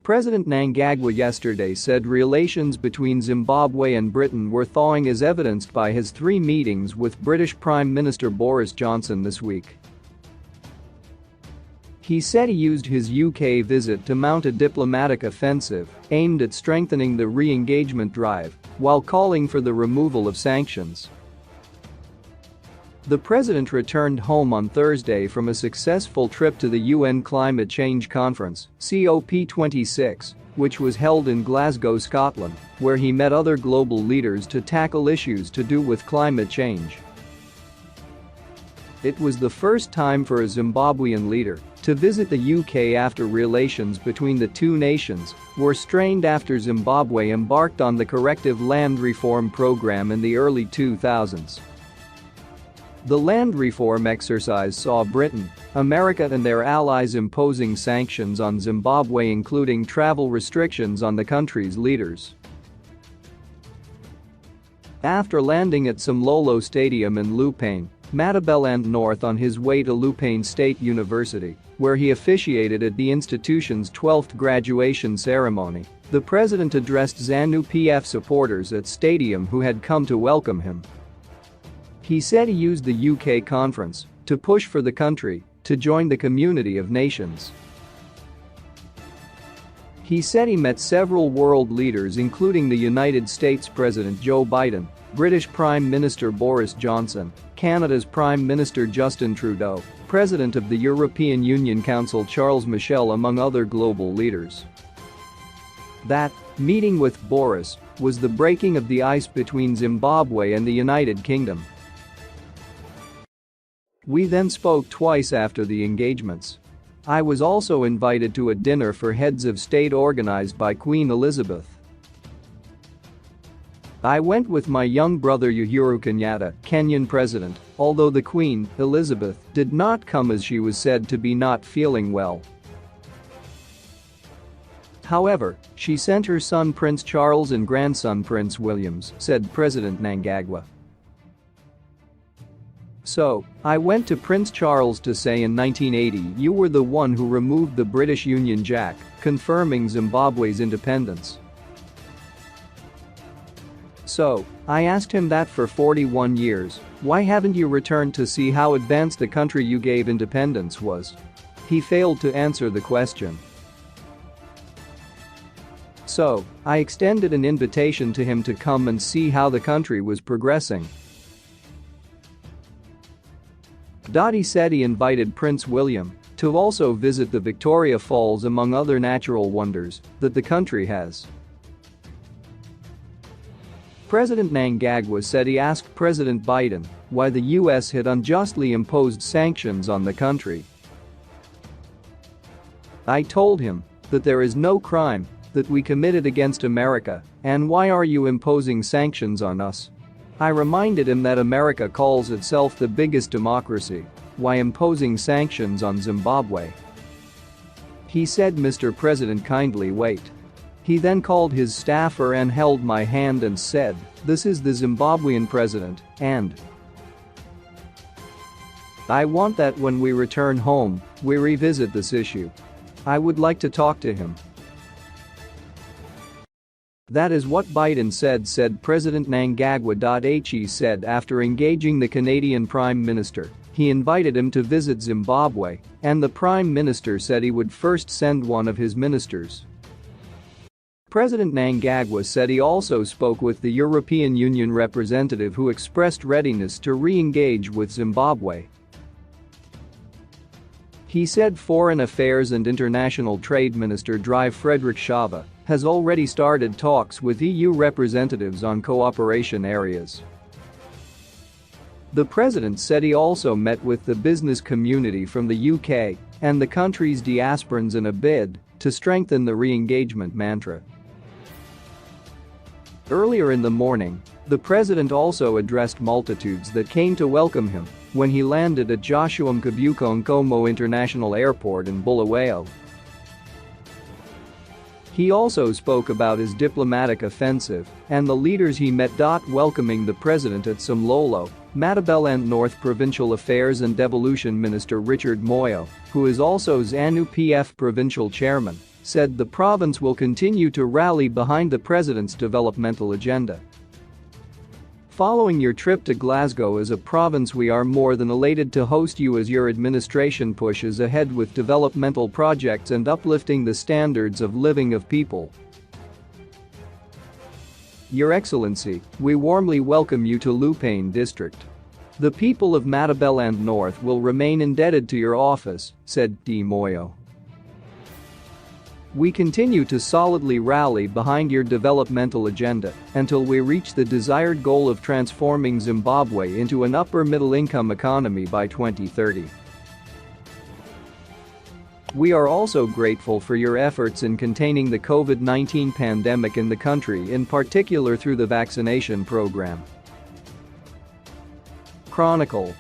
President Mnangagwa yesterday said relations between Zimbabwe and Britain were thawing as evidenced by his 3 meetings with British Prime Minister Boris Johnson this week. He said he used his UK visit to mount a diplomatic offensive aimed at strengthening the re-engagement drive while calling for the removal of sanctions. The president returned home on Thursday from a successful trip to the UN Climate Change Conference, COP26, which was held in Glasgow, Scotland, where he met other global leaders to tackle issues to do with climate change. It was the first time for a Zimbabwean leader to visit the UK after relations between the two nations were strained after Zimbabwe embarked on the corrective land reform program in the early 2000s. The land reform exercise saw Britain, America and their allies imposing sanctions on Zimbabwe, including travel restrictions on the country's leaders. After landing at Samlolo Stadium in Lupane, Matabeleland North on his way to Lupane State University, where he officiated at the institution's 12th graduation ceremony, the president addressed ZANU-PF supporters at stadium who had come to welcome him. He said he used the UK conference to push for the country to join the community of nations. He said he met several world leaders including the United States President Joe Biden, British Prime Minister Boris Johnson, Canada's Prime Minister Justin Trudeau, President of the European Union Council Charles Michel, among other global leaders. That meeting with Boris was the breaking of the ice between Zimbabwe and the United Kingdom. We then spoke twice after the engagements. I was also invited to a dinner for heads of state organized by Queen Elizabeth. I went with my young brother Uhuru Kenyatta, Kenyan president, although the Queen, Elizabeth, did not come as she was said to be not feeling well. However, she sent her son Prince Charles and grandson Prince Williams, said President Mnangagwa. So, I went to Prince Charles to say in 1980 you were the one who removed the British Union Jack, confirming Zimbabwe's independence. So, I asked him that for 41 years, why haven't you returned to see how advanced the country you gave independence was? He failed to answer the question. So, I extended an invitation to him to come and see how the country was progressing. He said he invited Prince William to also visit the Victoria Falls among other natural wonders that the country has. President Mnangagwa said he asked President Biden why the US had unjustly imposed sanctions on the country. I told him that there is no crime that we committed against America, and why are you imposing sanctions on us? I reminded him that America calls itself the biggest democracy. Why imposing sanctions on Zimbabwe? He said, Mr. President, kindly wait. He then called his staffer and held my hand and said, this is the Zimbabwean president, and I want that when we return home, we revisit this issue. I would like to talk to him. That is what Biden said President Mnangagwa. He said after engaging the Canadian Prime Minister, he invited him to visit Zimbabwe, and the Prime Minister said he would first send one of his ministers. President Mnangagwa said he also spoke with the European Union representative who expressed readiness to re-engage with Zimbabwe. He said Foreign Affairs and International Trade Minister Frederick Shava has already started talks with EU representatives on cooperation areas. The president said he also met with the business community from the UK and the country's diasporans in a bid to strengthen the re-engagement mantra. Earlier in the morning, the president also addressed multitudes that came to welcome him when he landed at Joshua Mkabuko Nkomo International Airport in Bulawayo. He also spoke about his diplomatic offensive and the leaders he met. Welcoming the president at Samlolo, Matabeleland North Provincial Affairs and Devolution Minister Richard Moyo, who is also ZANU-PF provincial chairman, said the province will continue to rally behind the president's developmental agenda. Following your trip to Glasgow as a province, we are more than elated to host you as your administration pushes ahead with developmental projects and uplifting the standards of living of people. Your Excellency, we warmly welcome you to Lupane District. The people of Matabeleland North will remain indebted to your office, said D. Moyo. We continue to solidly rally behind your developmental agenda until we reach the desired goal of transforming Zimbabwe into an upper-middle-income economy by 2030. We are also grateful for your efforts in containing the COVID-19 pandemic in the country, in particular through the vaccination program. Chronicle.